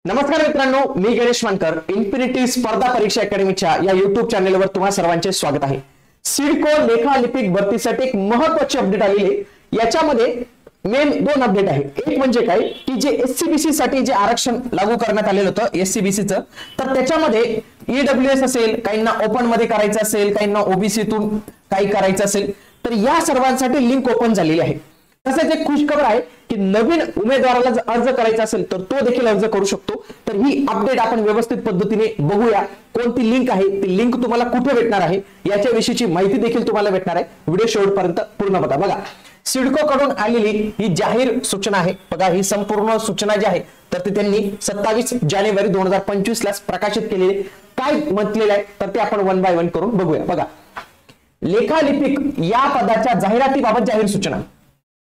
नमस्कार मित्रांनो, मी गणेश मानकर. इन्फिनिटी स्पर्धा परीक्षा अकॅडमीच्या या युट्यूब चॅनलवर तुम्हा सर्वांचे स्वागत आहे. सिडको लेखालिपिक भरतीसाठी एक महत्त्वाची अपडेट आलेली आहे. याच्यामध्ये मेन दोन अपडेट आहे. एक म्हणजे काय की जे एससीबीसी साठी जे आरक्षण लागू करण्यात आलेलं होतं एससीबीसीचं, तर त्याच्यामध्ये ईडब्ल्यूएस असेल, काहींना ओपन मध्ये करायचं असेल, काहींना ओबीसीतून काही करायचं असेल, तर या सर्वांसाठी लिंक ओपन झालेली आहे. तसेच एक खुशखबर आहे की नवीन उमेदवाराला जर अर्ज करायचा असेल तर तो देखील अर्ज करू शकतो. तर ही अपडेट आपण व्यवस्थित पद्धतीने बघूया. कोणती लिंक आहे, ती लिंक तुम्हाला कुठे भेटणार आहे याच्याविषयीची माहिती देखील तुम्हाला भेटणार आहे. व्हिडिओ शेवटपर्यंत पूर्ण बघा. बघा, सिडको कडून आलेली ही जाहीर सूचना आहे. बघा, ही संपूर्ण सूचना जी आहे तर ती त्यांनी 27 जानेवारी 2025 ला प्रकाशित केलेली. काय म्हटलेलं आहे तर ते आपण वन बाय वन करून बघूया. बघा, लेखालिपिक या पदाच्या जाहिरातीबाबत जाहीर सूचना.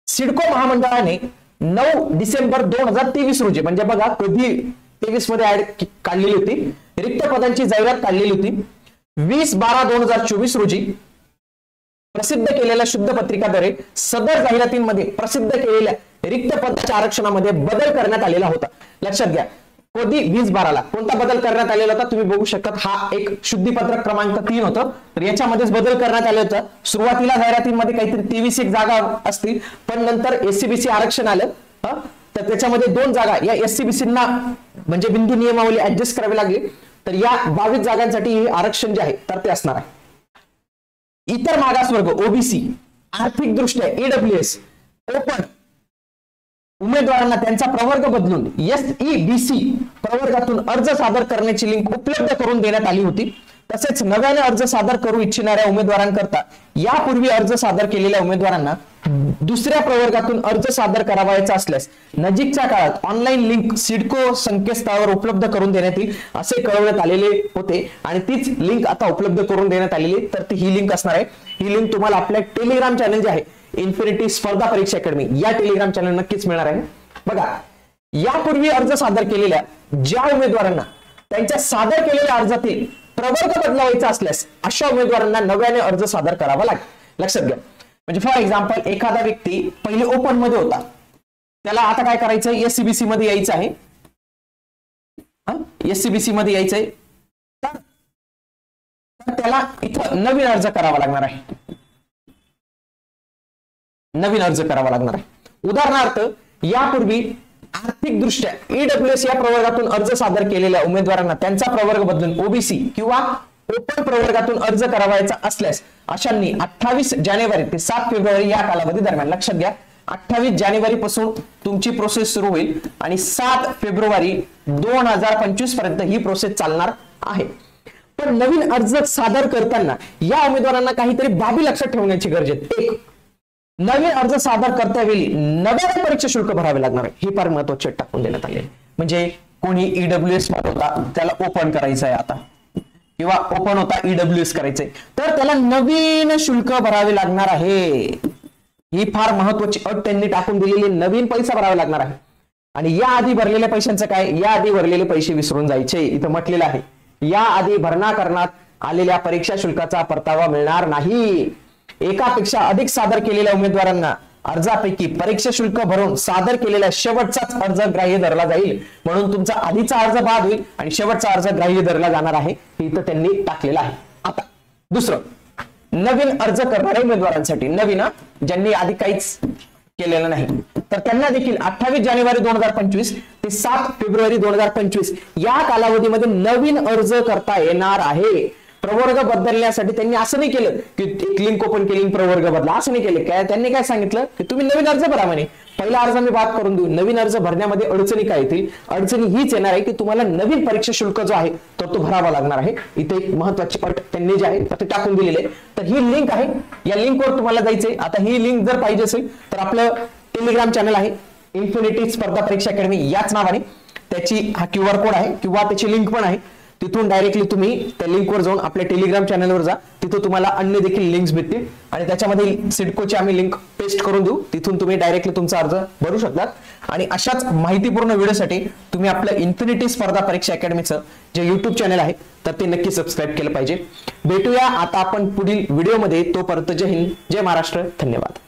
सिडको महामंडळाने 9 डिसेंबर 2023 रोजी, म्हणजे बघा कधी 23 मध्ये ऍड काढलेली होती, रिक्त पदांची जाहिरात काढलेली होती. 20/12/2024 रोजी प्रसिद्ध केलेल्या शुद्ध पत्रिकाद्वारे सदर जाहिरातींमध्ये प्रसिद्ध केलेल्या रिक्त पदाच्या आरक्षणामध्ये बदल करण्यात आलेला होता. लक्षात घ्या, कधी 20/12 कोणता बदल करण्यात आलेला होता तुम्ही बघू शकता. हा एक शुद्धीपत्रक क्रमांक 3 होतं, तर याच्यामध्येच बदल करण्यात आले होतं. सुरुवातीला जाहिरातीमध्ये काहीतरी 23 एक जागा असतील, पण नंतर एससीबीसी आरक्षण आलं, तर त्याच्यामध्ये 2 जागा या एससीबीसींना म्हणजे बिंदू नियमावली ऍडजस्ट करावी लागली. तर या 22 जागांसाठी हे आरक्षण जे आहे तर ते असणार आहे. इतर मागासवर्ग ओबीसी, आर्थिक दृष्ट्या ईडब्ल्यूएस, ओपन उमेदवारांना त्यांचा प्रवर्ग बदलून एसईबीसी प्रवर्गातून अर्ज सादर करण्याची लिंक उपलब्ध करून देण्यात आली होती. तसेच नव्याने अर्ज सादर करू इच्छिणाऱ्या उमेदवारांकरता यापूर्वी अर्ज सादर केलेल्या उमेदवारांना दुसऱ्या प्रवर्गातून अर्ज सादर करावायचा असल्यास नजीकच्या काळात ऑनलाईन लिंक सिडको संकेतस्थळावर उपलब्ध करून देण्यात येईल असे कळवण्यात आलेले होते. आणि तीच लिंक आता उपलब्ध करून देण्यात आलेली. तर ही लिंक असणार आहे. ही लिंक तुम्हाला आपल्या टेलिग्राम चॅनल जे आहे इन्फिनिटी स्पर्धा परीक्षा अकॅडमी या टेलिग्राम चॅनल नक्कीच मिळणार आहे. बघा, यापूर्वी अर्ज सादर केलेल्या ज्या उमेदवारांना त्यांच्या सादर केलेल्या अर्जातील प्रवर्ग बदलावायचा असल्यास अशा उमेदवारांना नव्याने अर्ज सादर करावा लागेल. लक्षात घ्या, म्हणजे फॉर एक्झाम्पल एखादा व्यक्ती पहिले ओपन मध्ये होता, त्याला आता काय करायचं, एससीबीसी मध्ये यायचं आहे. एससीबीसी मध्ये यायचंय तर त्याला इथं नवीन अर्ज करावा लागणार आहे. नवीन अर्ज करावा लागणार आहे. उदाहरणार्थ, यापूर्वी आर्थिक दृष्ट्या ईडब्ल्यूएस या प्रवर्गातून अर्ज सादर केलेल्या उमेदवारांना त्यांचा प्रवर्ग बदलून ओबीसी किंवा ओपन प्रवर्गातून अर्ज करावायचा असल्यास अशांनी 28 जानेवारी ते 7 फेब्रुवारी या कालावधी दरम्यान, लक्षात घ्या 28 जानेवारी पासून तुमची प्रोसेस सुरू होईल आणि 7 फेब्रुवारी 2025 पर्यंत ही प्रोसेस चालणार आहे. पण नवीन अर्ज सादर करताना या उमेदवारांना काहीतरी बाबी लक्षात ठेवण्याची गरज आहे. एक, नवीन अर्ज सादर करतावेळी नव्याने परीक्षा शुल्क भरावे लागणार आहे. हे फार महत्त्वाचे टाकून देण्यात आले. म्हणजे कोणी ईडब्ल्यूएस होता त्याला ओपन करायचं आहे आता, किंवा ओपन होता ईडब्ल्यूएस करायचंय, तर त्याला नवीन शुल्क भरावे लागणार आहे. ही फार महत्त्वाची अट त्यांनी टाकून दिलेली. नवीन पैसा भरावा लागणार आहे. आणि या आधी भरलेल्या पैशांचं काय, या आधी भरलेले पैसे विसरून जायचे. इथं म्हटलेलं आहे या आधी भरणा करण्यात आलेल्या परीक्षा शुल्काचा परतावा मिळणार नाही. एकापेक्षा अधिक सादर केलेल्या उमेदवारांना अर्जापैकी परीक्षा शुल्क भरून सादर केलेला शेवटचाच अर्ज ग्राह्य धरला जाईल. म्हणून तुमचा आधीचा अर्ज बाद होईल आणि शेवटचा अर्ज ग्राह्य धरला जाणार आहे. हे इथं त्यांनी टाकलेलं आहे. आता दुसरं, नवीन अर्ज करणाऱ्या उमेदवारांसाठी, नवीन ज्यांनी आधी काहीच केलेलं नाही, तर त्यांना देखील 28 जानेवारी 2025 ते 7 फेब्रुवारी 2025 या कालावधीमध्ये नवीन अर्ज करता येणार आहे. प्रवर्ग बदलण्यासाठी त्यांनी असं नाही केलं की एक लिंक ओपन केली प्रवर्ग बदला, असं नाही केलं. काय त्यांनी काय सांगितलं की तुम्ही नवीन अर्ज भरा म्हणे. पहिला अर्ज मी बाद करून देऊ. नवीन अर्ज भरण्यामध्ये अडचणी काय येतील, अडचणी हीच येणार आहे की तुम्हाला नवीन परीक्षा शुल्क जो आहे तर तो भरावा लागणार आहे. इथे एक महत्त्वाची अट त्यांनी जे आहे तर ते टाकून दिलेले आहे. तर ही लिंक आहे, या लिंकवर तुम्हाला जायचंय. आता ही लिंक जर पाहिजे असेल तर आपलं टेलिग्राम चॅनल आहे इन्फिनिटी स्पर्धा परीक्षा अकॅडमी याच नावाने, त्याची हा QR कोड आहे किंवा त्याची लिंक पण आहे. तिथून डायरेक्टली तुम्ही त्या लिंकवर जाऊन आपल्या टेलिग्राम चॅनलवर जा. तिथं तुम्हाला अन्य देखील लिंक्स भेटतील आणि त्याच्यामध्ये सिडकोची आम्ही लिंक पेस्ट करून देऊ. तिथून तुम्ही डायरेक्टली तुमचा अर्ज भरू शकतात. आणि अशाच माहितीपूर्ण व्हिडिओसाठी तुम्ही आपलं इन्फिनिटी स्पर्धा परीक्षा अकॅडमीचं जे युट्यूब चॅनल आहे तर ते नक्की सबस्क्राईब केलं पाहिजे. भेटूया आता आपण पुढील व्हिडिओमध्ये. तोपर्यंत जय हिंद, जय महाराष्ट्र, धन्यवाद.